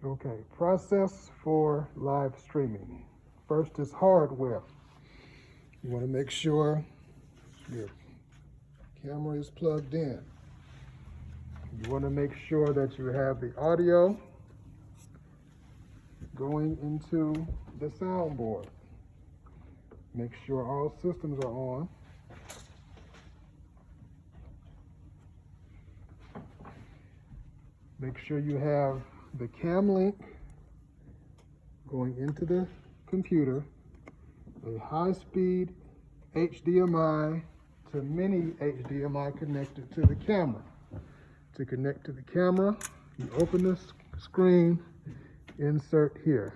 Okay, process for live streaming. First is hardware. You want to make sure your camera is plugged in. You want to make sure that you have the audio going into the soundboard. Make sure all systems are on. Make sure you have the cam link going into the computer, a high-speed HDMI to mini HDMI connected to the camera. To connect to the camera, you open the screen, insert here.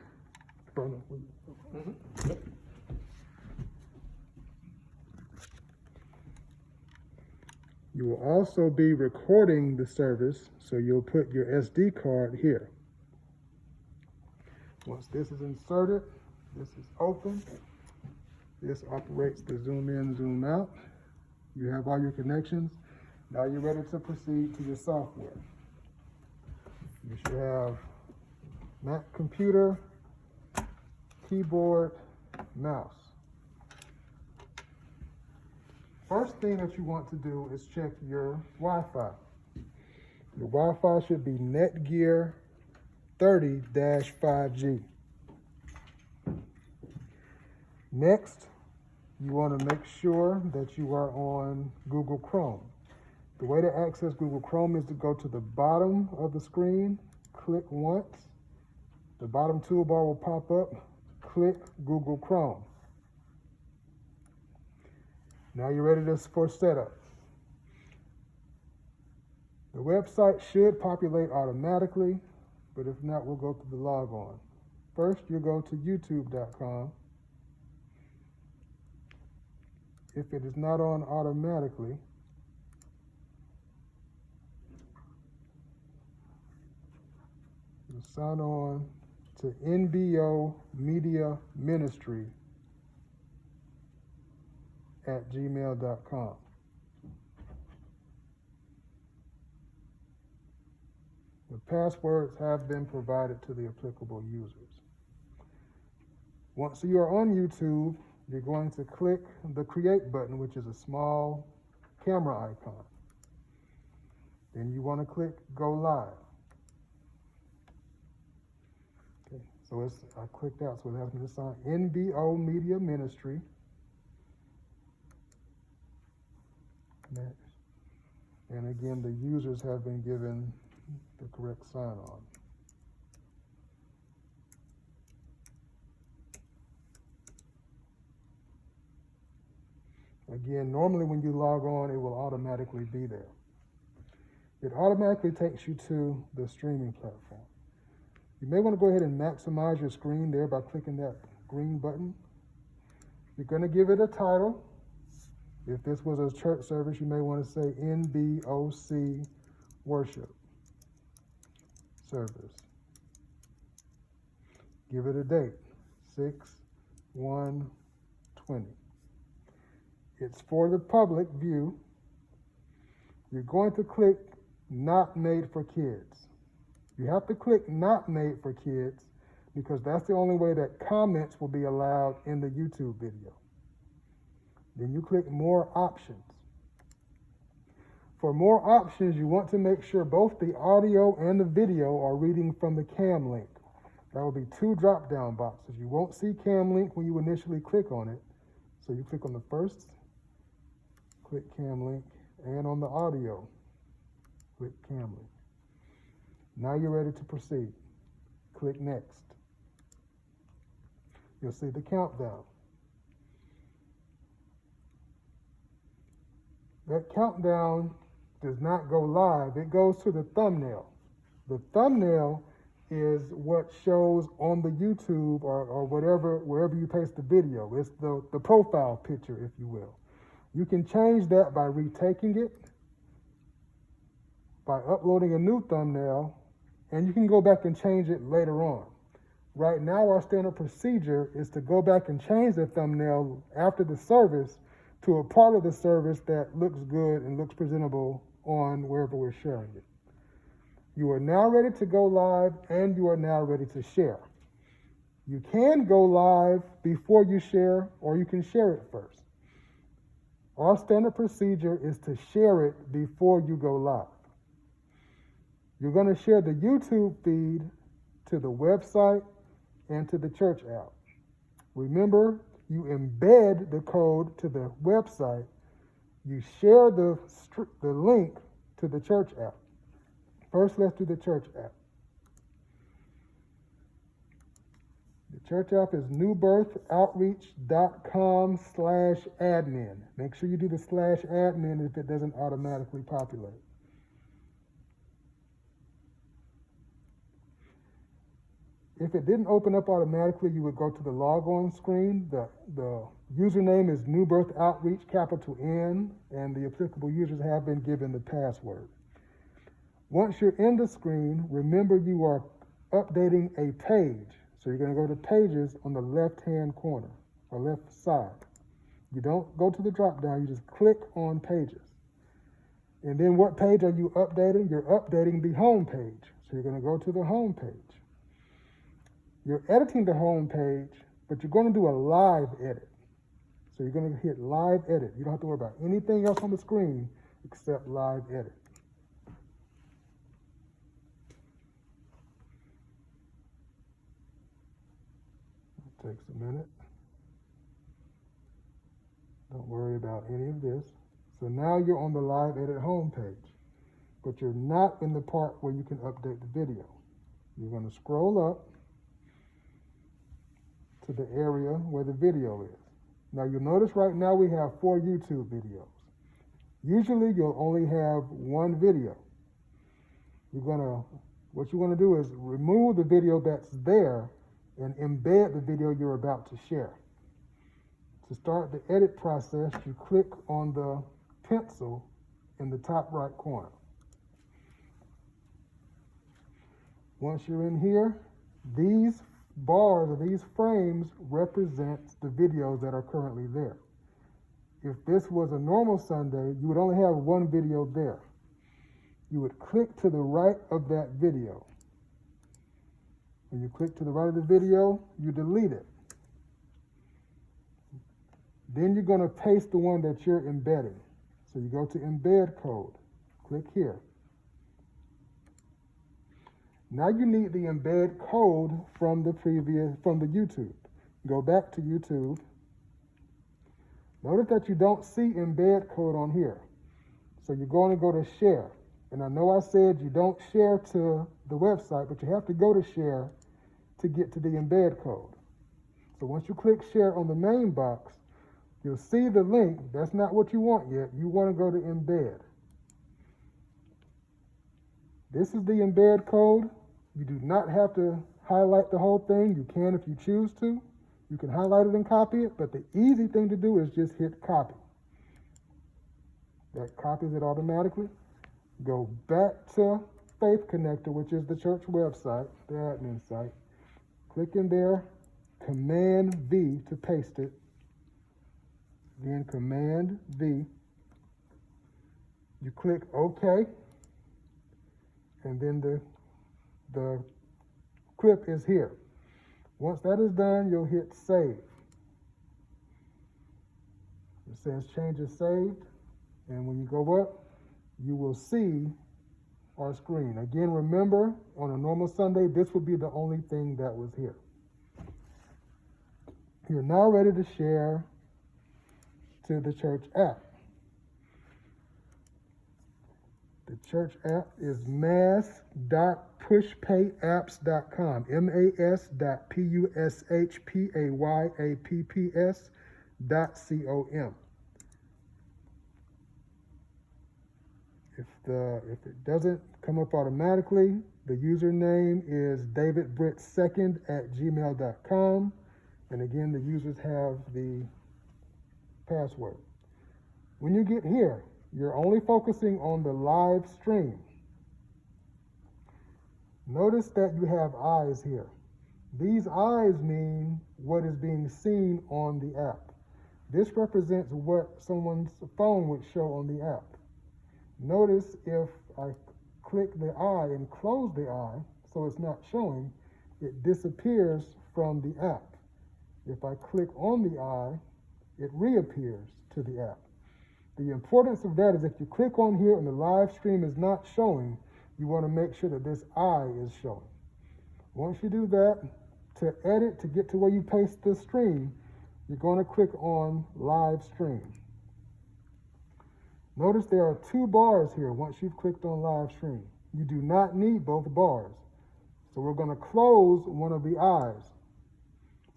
You will also be recording the service, so you'll put your SD card here. Once this is inserted, this is open. This operates the zoom in, zoom out. You have all your connections. Now you're ready to proceed to your software. You should have Mac computer, keyboard, mouse. First thing that you want to do is check your Wi-Fi. Your Wi-Fi should be Netgear 30-5G. Next, you want to make sure that you are on Google Chrome. The way to access Google Chrome is to go to the bottom of the screen, click once. The bottom toolbar will pop up, click Google Chrome. Now you're ready for setup. The website should populate automatically, but if not, we'll go through the log on. First, you'll go to youtube.com. If it is not on automatically, you'll sign on to NBO Media Ministry at gmail.com. The passwords have been provided to the applicable users. Once you are on YouTube, you're going to click the Create button, which is a small camera icon. Then you want to click Go Live. Okay, so I clicked out, so it has me to sign NBO Media Ministry. Next. And again, the users have been given the correct sign-on. Again, normally when you log on, it will automatically be there. It automatically takes you to the streaming platform. You may want to go ahead and maximize your screen there by clicking that green button. You're going to give it a title. If this was a church service, you may want to say NBOC Worship Service. Give it a date, 6/1/20. It's for the public view. You're going to click Not Made for Kids. You have to click Not Made for Kids because that's the only way that comments will be allowed in the YouTube video. Then you click More Options. For more options, you want to make sure both the audio and the video are reading from the cam link. That will be two drop-down boxes. You won't see cam link when you initially click on it. So you click on the first, click cam link, and on the audio, click cam link. Now you're ready to proceed. Click Next. You'll see the countdown. That countdown does not go live. It goes to the thumbnail. The thumbnail is what shows on the YouTube or wherever you paste the video. It's the profile picture, if you will. You can change that by retaking it, by uploading a new thumbnail, and you can go back and change it later on. Right now, our standard procedure is to go back and change the thumbnail after the service to a part of the service that looks good and looks presentable on wherever we're sharing it. You are now ready to go live, and you are now ready to share. You can go live before you share, or you can share it first. Our standard procedure is to share it before you go live. You're going to share the YouTube feed to the website and to the church app. Remember, you embed the code to the website. You share the link to the church app. First, let's do the church app. The church app is newbirthoutreach.com/admin. Make sure you do the /admin if it doesn't automatically populate. If it didn't open up automatically, you would go to the logon screen. The username is New Birth Outreach, capital N, and the applicable users have been given the password. Once you're in the screen, remember you are updating a page. So you're going to go to Pages on the left-hand corner, or left side. You don't go to the drop-down, you just click on Pages. And then what page are you updating? You're updating the home page. So you're going to go to the home page. You're editing the home page, but you're going to do a live edit. So you're going to hit live edit. You don't have to worry about anything else on the screen except live edit. It takes a minute. Don't worry about any of this. So now you're on the live edit home page, but you're not in the part where you can update the video. You're going to scroll up to the area where the video is. Now you'll notice right now we have 4 YouTube videos. Usually you'll only have one video. What you're gonna do is remove the video that's there and embed the video you're about to share. To start the edit process, you click on the pencil in the top right corner. Once you're in here, these bars or these frames represent the videos that are currently there. If this was a normal Sunday, you would only have one video there. You would click to the right of that video. When you click to the right of the video, you delete it. Then you're going to paste the one that you're embedding. So you go to Embed Code. Click here. Now you need the embed code from the YouTube. Go back to YouTube. Notice that you don't see embed code on here. So you're going to go to share. And I know I said you don't share to the website, but you have to go to share to get to the embed code. So once you click share on the main box, you'll see the link. That's not what you want yet. You want to go to embed. This is the embed code. You do not have to highlight the whole thing. You can if you choose to. You can highlight it and copy it, but the easy thing to do is just hit copy. That copies it automatically. Go back to Faith Connector, which is the church website, the admin site. Click in there, Command V to paste it. Then Command V. You click OK, and then the clip is here. Once that is done, you'll hit save. It says changes saved, and when you go up, you will see our screen. Again, remember, on a normal Sunday, this would be the only thing that was here. You're now ready to share to the church app. The church app is mass.pushpayapps.com, mas.pushpayapps.com. If it doesn't come up automatically, the username is davidbritt2@gmail.com. And again, the users have the password. When you get here, you're only focusing on the live stream. Notice that you have eyes here. These eyes mean what is being seen on the app. This represents what someone's phone would show on the app. Notice if I click the eye and close the eye so it's not showing, it disappears from the app. If I click on the eye, it reappears to the app. The importance of that is if you click on here and the live stream is not showing, you want to make sure that this eye is showing. Once you do that, to edit, to get to where you paste the stream, you're going to click on live stream. Notice there are two bars here once you've clicked on live stream. You do not need both bars. So we're going to close one of the eyes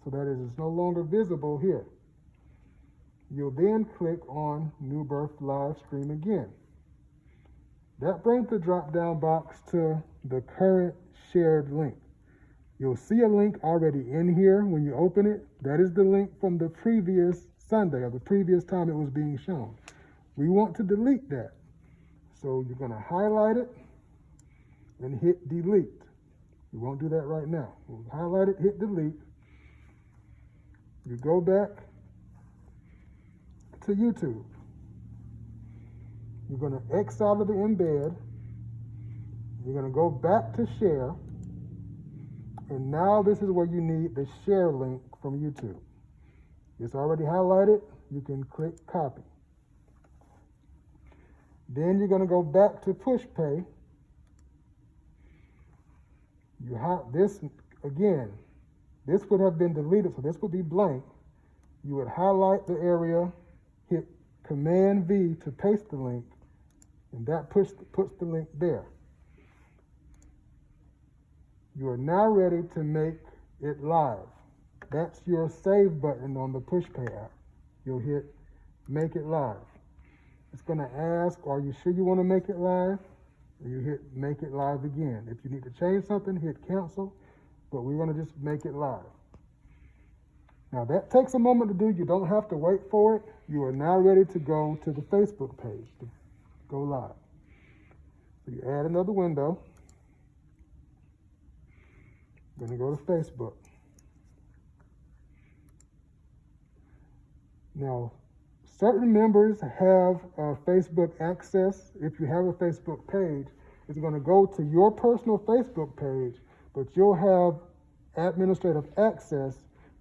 so that it is no longer visible here. You'll then click on New Birth Live Stream again. That brings the drop-down box to the current shared link. You'll see a link already in here when you open it. That is the link from the previous Sunday or the previous time it was being shown. We want to delete that. So you're going to highlight it and hit delete. We won't do that right now. We'll highlight it, hit delete. You go back to YouTube. You're going to X out of the embed. You're going to go back to share. And now this is where you need the share link from YouTube. It's already highlighted. You can click copy. Then you're going to go back to push pay. You have this again. This would have been deleted, so this would be blank. You would highlight the area, hit Command V to paste the link, and that puts the link there. You are now ready to make it live. That's your save button on the PushPay app. You'll hit make it live. It's going to ask, are you sure you want to make it live? And you hit make it live again. If you need to change something, hit cancel, but we're going to just make it live. Now that takes a moment to do. You don't have to wait for it. You are now ready to go to the Facebook page to go live. So you add another window. I'm going to go to Facebook. Now, certain members have Facebook access. If you have a Facebook page, it's going to go to your personal Facebook page, but you'll have administrative access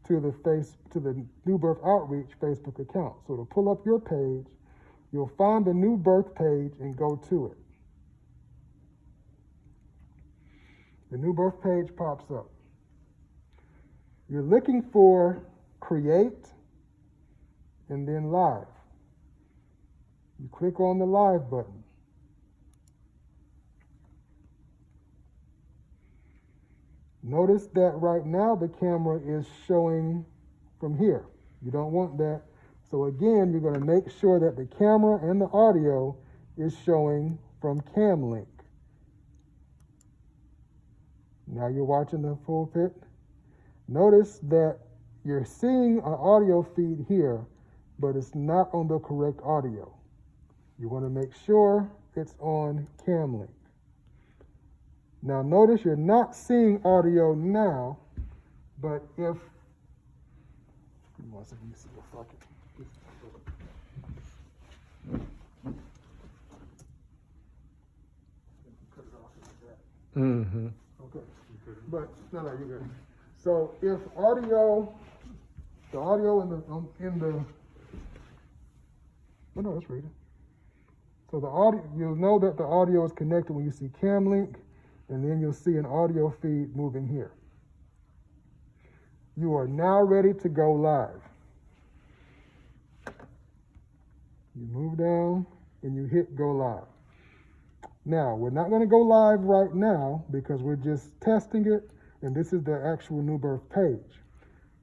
to the New Birth Outreach Facebook account. So to pull up your page, you'll find the New Birth page and go to it. The New Birth page pops up. You're looking for Create and then Live. You click on the Live button. Notice that right now the camera is showing from here. You don't want that. So again, you're going to make sure that the camera and the audio is showing from CamLink. Now you're watching the full pit. Notice that you're seeing an audio feed here, but it's not on the correct audio. You want to make sure it's on CamLink. Now notice you're not seeing audio now, but if Mm-hmm. Okay. But no, you're good. So if audio, the audio let's read it. So the audio, you'll know that the audio is connected when you see CamLink, and then you'll see an audio feed moving here. You are now ready to go live. You move down and you hit go live. Now, we're not going to go live right now because we're just testing it, and this is the actual New Birth page.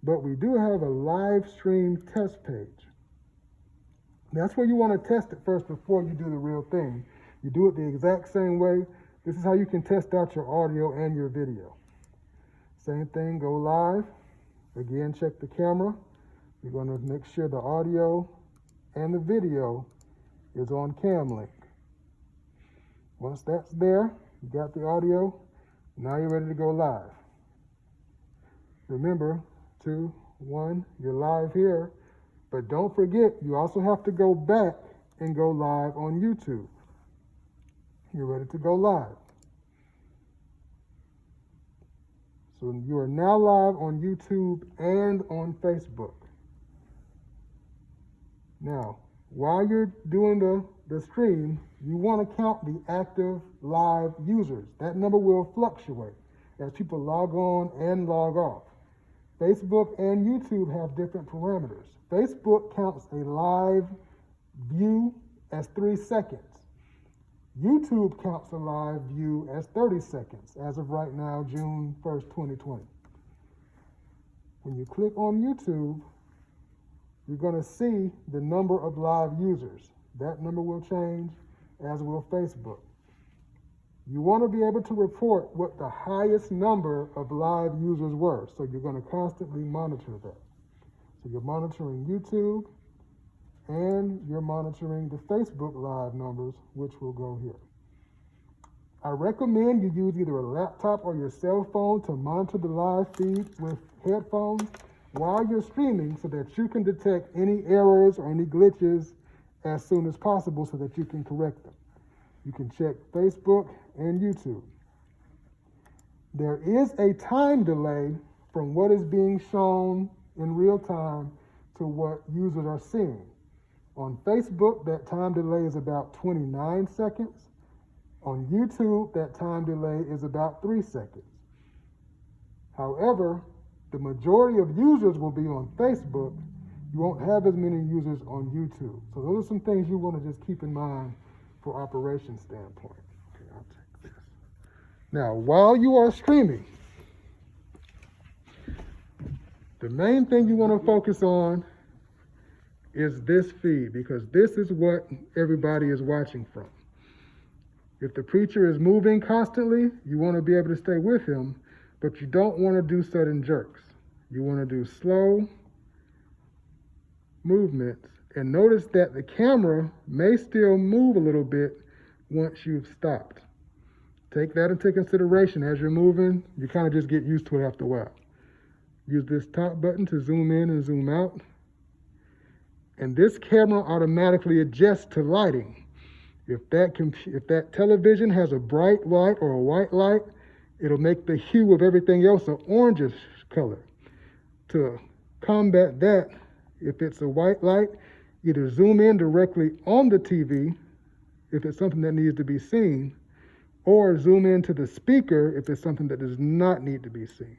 But we do have a live stream test page. That's where you want to test it first before you do the real thing. You do it the exact same way. This is how you can test out your audio and your video. Same thing, go live. Again, check the camera. You're going to make sure the audio and the video is on CamLink. Once that's there, you got the audio, now you're ready to go live. Remember, 2, 1, you're live here, but don't forget, you also have to go back and go live on YouTube. You're ready to go live. So you are now live on YouTube and on Facebook. Now, while you're doing the stream, you want to count the active live users. That number will fluctuate as people log on and log off. Facebook and YouTube have different parameters. Facebook counts a live view as 3 seconds. YouTube counts a live view as 30 seconds, as of right now, June 1st, 2020. When you click on YouTube, you're going to see the number of live users. That number will change, as will Facebook. You want to be able to report what the highest number of live users were, so you're going to constantly monitor that. So you're monitoring YouTube, and you're monitoring the Facebook live numbers, which will go here. I recommend you use either a laptop or your cell phone to monitor the live feed with headphones while you're streaming so that you can detect any errors or any glitches as soon as possible so that you can correct them. You can check Facebook and YouTube. There is a time delay from what is being shown in real time to what users are seeing. On Facebook, that time delay is about 29 seconds. On YouTube, that time delay is about 3 seconds. However, the majority of users will be on Facebook. You won't have as many users on YouTube. So those are some things you want to just keep in mind for operation standpoint. Okay, I'll take this. Now, while you are streaming, the main thing you want to focus on is this feed, because this is what everybody is watching from. If the preacher is moving constantly, you want to be able to stay with him, but you don't want to do sudden jerks. You want to do slow movements, and notice that the camera may still move a little bit once you've stopped. Take that into consideration as you're moving. You kind of just get used to it after a while. Use this top button to zoom in and zoom out. And this camera automatically adjusts to lighting. If that television has a bright light or a white light, it'll make the hue of everything else an orangish color. To combat that, if it's a white light, either zoom in directly on the TV if it's something that needs to be seen, or zoom into the speaker if it's something that does not need to be seen.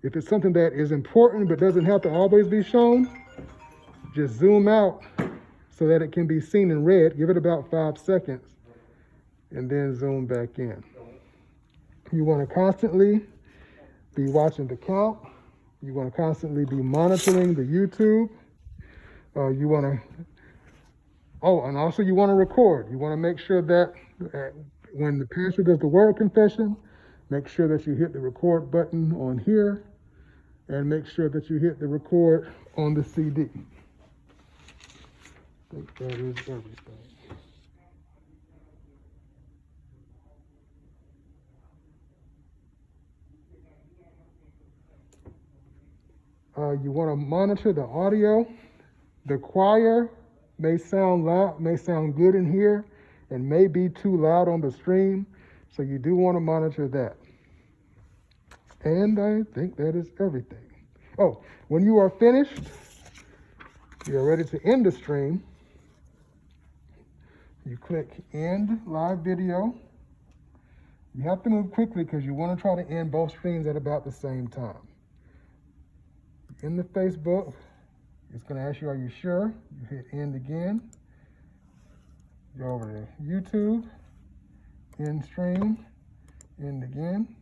If it's something that is important but doesn't have to always be shown, just zoom out so that it can be seen in red. Give it about 5 seconds and then zoom back in. You want to constantly be watching the count. You want to constantly be monitoring the YouTube. You want to, and also you want to record. You want to make sure that when the pastor does the word confession, make sure that you hit the record button on here and make sure that you hit the record on the CD. I think that is everything. You want to monitor the audio. The choir may sound loud, may sound good in here, and may be too loud on the stream. So you do want to monitor that. And I think that is everything. Oh, when you are finished, you're ready to end the stream. You click End Live Video. You have to move quickly because you want to try to end both streams at about the same time. In the Facebook, it's going to ask you, are you sure? You hit End again. Go over to YouTube, End Stream, End again.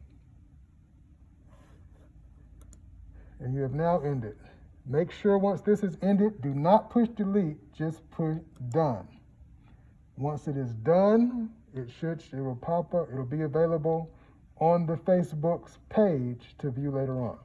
And you have now ended. Make sure once this is ended, do not push delete, just push done. Once it is done, it will pop up, it'll be available on the Facebook's page to view later on.